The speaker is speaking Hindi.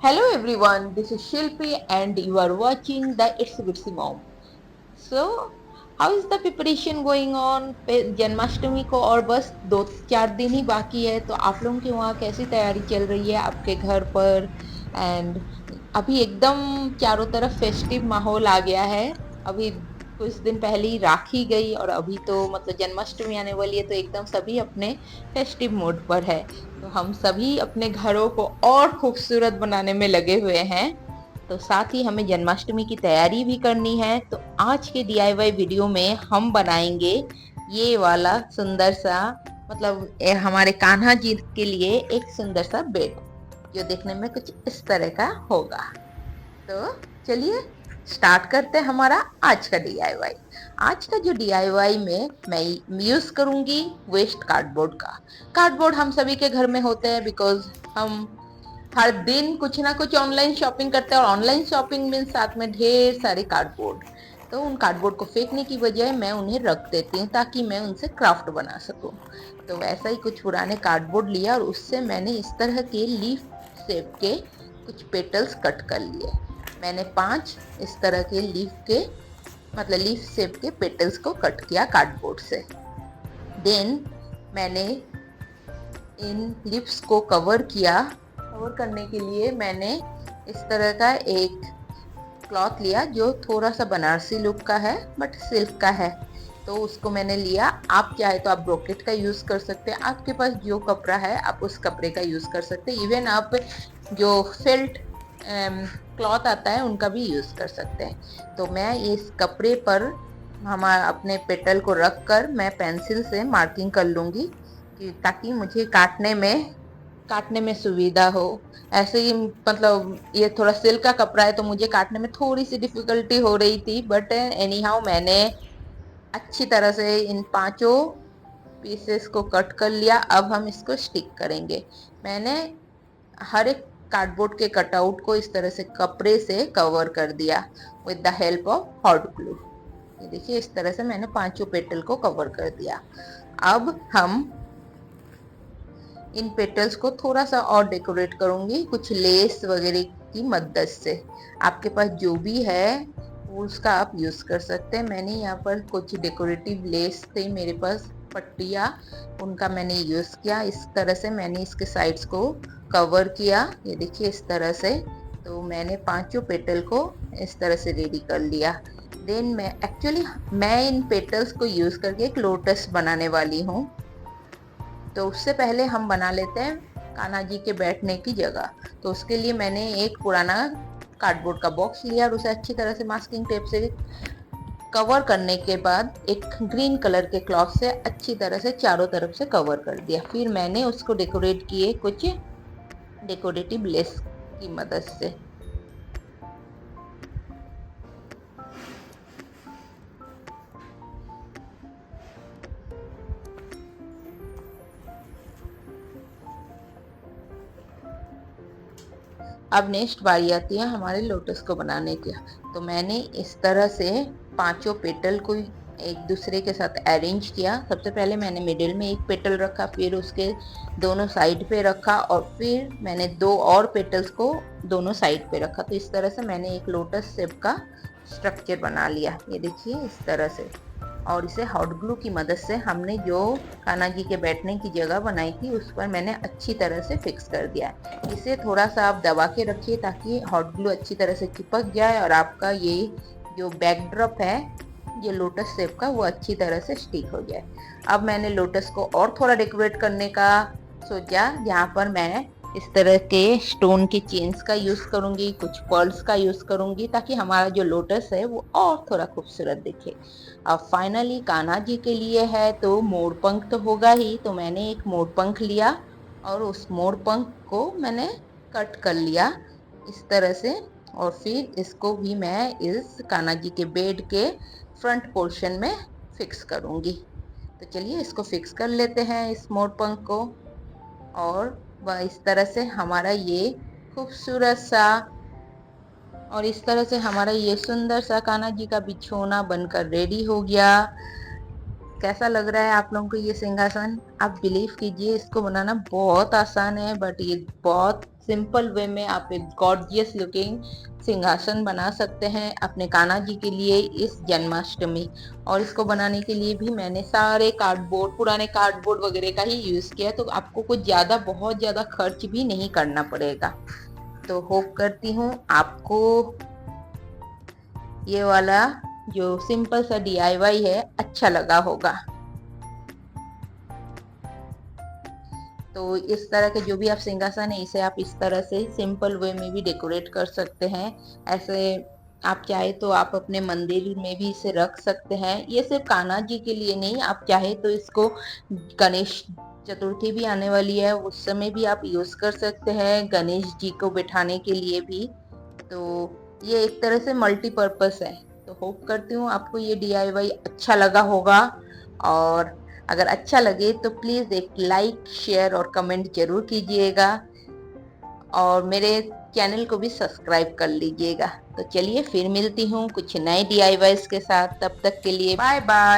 Hello everyone, this is Shilpi and you are watching the It's Bitsy Mom. So, how is the preparation going on? Janmashtami को और बस 2-4 दिन ही बाकी है, तो आप लोगों के वहाँ कैसी तैयारी चल रही है आपके घर पर? एंड अभी एकदम चारों तरफ फेस्टिव माहौल आ गया है। अभी कुछ दिन पहले ही राखी गई और अभी तो मतलब जन्माष्टमी आने वाली है, तो एकदम सभी अपने फेस्टिव मोड पर है। तो हम सभी अपने घरों को और खूबसूरत बनाने में लगे हुए हैं। तो साथ ही हमें जन्माष्टमी की तैयारी भी करनी है। तो आज के डीआईवाई वीडियो में हम बनाएंगे ये वाला सुंदर सा मतलब हमारे कान्हा जी के लिए एक सुंदर सा बेड, जो देखने में कुछ इस तरह का होगा। तो चलिए स्टार्ट करते हैं हमारा आज का डीआईवाई। आज का जो डीआईवाई में मैं यूज करूंगी वेस्ट कार्डबोर्ड का। कार्डबोर्ड हम सभी के घर में होते हैं, बिकॉज हम हर दिन कुछ ना कुछ ऑनलाइन शॉपिंग करते हैं और ऑनलाइन शॉपिंग में साथ में ढेर सारे कार्डबोर्ड। तो उन कार्डबोर्ड को फेंकने की बजाय मैं उन्हें रख देती हूँ ताकि मैं उनसे क्राफ्ट बना सकूं। तो वैसा ही कुछ पुराने कार्डबोर्ड लिया और उससे मैंने इस तरह के लीफ शेप के कुछ पेटल्स कट कर लिए। मैंने 5 इस तरह के लीफ के मतलब लीफ शेप के पेटल्स को कट किया कार्डबोर्ड से। देन मैंने इन लीव्स को कवर किया। कवर करने के लिए मैंने इस तरह का एक क्लॉथ लिया जो थोड़ा सा बनारसी लुक का है बट सिल्क का है। तो उसको मैंने लिया। आप चाहे तो आप ब्रोकेट का यूज कर सकते हैं, आपके पास जो कपड़ा है आप उस कपड़े का यूज कर सकते हैं। इवन आप जो फेल्ट क्लॉथ आता है उनका भी यूज कर सकते हैं। तो मैं इस कपड़े पर हमारा अपने पेटल को रख कर मैं पेंसिल से मार्किंग कर लूंगी ताकि मुझे काटने में सुविधा हो। ऐसे ही मतलब ये थोड़ा सिल्क का कपड़ा है तो मुझे काटने में थोड़ी सी डिफिकल्टी हो रही थी, बट एनी हाउ मैंने अच्छी तरह से इन 5 पीसेस को कट कर लिया। अब हम इसको स्टिक करेंगे। मैंने हर एक कार्डबोर्ड के कटआउट को इस तरह से कपड़े से कवर कर दिया with the help of hot glue. ये देखिए इस तरह से मैंने 5 पेटल को कवर कर दिया। अब हम इन पेटल्स को थोड़ा सा और डेकोरेट करूंगी कुछ लेस वगैरह की मदद से। आपके पास जो भी है उसका आप यूज कर सकते हैं। मैंने यहाँ पर कुछ डेकोरेटिव लेस थे मेरे पास, पट्टियाँ, उनका मैंने यूज किया। इस तरह से मैंने इसके साइड्स को कवर किया। ये देखिए इस तरह से। तो मैंने 5 पेटल को इस तरह से रेडी कर लिया। देन मैं इन पेटल्स को यूज करके एक लोटस बनाने वाली हूँ। तो उससे पहले हम बना लेते हैं कान्हा जी के बैठने की जगह। तो उसके लिए मैंने एक पुराना कार्डबोर्ड का बॉक्स लिया और उसे अच्छी तरह से मास्किंग टेप से कवर करने के बाद एक ग्रीन कलर के क्लॉथ से अच्छी तरह से चारों तरफ से कवर कर दिया। फिर मैंने उसको डेकोरेट किए कुछ डेकोरेटिव लेस की मदद से। अब नेक्स्ट बारी आती है हमारे लोटस को बनाने की। तो मैंने इस तरह से 5 पेटल को एक दूसरे के साथ अरेंज किया। सबसे पहले मैंने मिडिल में एक पेटल रखा, फिर उसके दोनों साइड पे रखा और फिर मैंने 2 और पेटल्स को दोनों साइड पे रखा। तो इस तरह से मैंने एक लोटस शेप का स्ट्रक्चर बना लिया। ये देखिए इस तरह से। और इसे हॉट ग्लू की मदद से हमने जो कान्हा जी के बैठने की जगह बनाई थी उस पर मैंने अच्छी तरह से फिक्स कर दिया। इसे थोड़ा सा आप दबा के रखिए ताकि हॉट ग्लू अच्छी तरह से चिपक जाए और आपका ये जो बैकड्रॉप है ये लोटस शेप का वो अच्छी तरह से स्टिक हो जाए। अब मैंने लोटस को और थोड़ा डेकोरेट करने का सोचा, जहाँ पर मैं इस तरह के स्टोन की चेन्स का यूज करूंगी, कुछ पर्ल्स का यूज करूंगी ताकि हमारा जो लोटस है वो और थोड़ा खूबसूरत दिखे। अब फाइनली कान्हा जी के लिए है तो मोर पंख तो होगा ही। तो मैंने एक मोर पंख लिया और उस मोर पंख को मैंने कट कर लिया इस तरह से। और फिर इसको भी मैं इस कान्हा जी के बेड के फ्रंट पोर्शन में फिक्स करूंगी। तो चलिए इसको फिक्स कर लेते हैं इस मोर पंख को। और वह इस तरह से हमारा ये खूबसूरत सा और इस तरह से हमारा ये सुंदर सा कान्हा जी का बिछोना बनकर रेडी हो गया। कैसा लग रहा है आप लोगों को ये सिंहासन? आप बिलीव कीजिए इसको बनाना बहुत आसान है, बट ये बहुत सिंपल वे में आप एक गॉर्जियस लुकिंग सिंहासन बना सकते हैं अपने कान्हा जी के लिए इस जन्माष्टमी। और इसको बनाने के लिए भी मैंने सारे कार्डबोर्ड, पुराने कार्डबोर्ड वगैरह का ही यूज किया, तो आपको कुछ ज्यादा, बहुत ज्यादा खर्च भी नहीं करना पड़ेगा। तो होप करती हूँ आपको ये वाला जो सिंपल सा DIY है अच्छा लगा होगा। तो इस तरह के जो भी आप सिंहासन है, इसे आप इस तरह से सिंपल वे में भी डेकोरेट कर सकते हैं। ऐसे आप चाहे तो आप अपने मंदिर में भी इसे रख सकते हैं। ये सिर्फ कान्हा जी के लिए नहीं, आप चाहे तो इसको गणेश चतुर्थी भी आने वाली है, उस समय भी आप यूज कर सकते हैं, गणेश जी को बिठाने के लिए भी। तो ये एक तरह से मल्टीपर्पस है। तो होप करती हूँ आपको ये DIY अच्छा लगा होगा, और अगर अच्छा लगे तो प्लीज एक लाइक, शेयर और कमेंट जरूर कीजिएगा, और मेरे चैनल को भी सब्सक्राइब कर लीजिएगा। तो चलिए फिर मिलती हूँ कुछ नए DIYs के साथ, तब तक के लिए बाय बाय।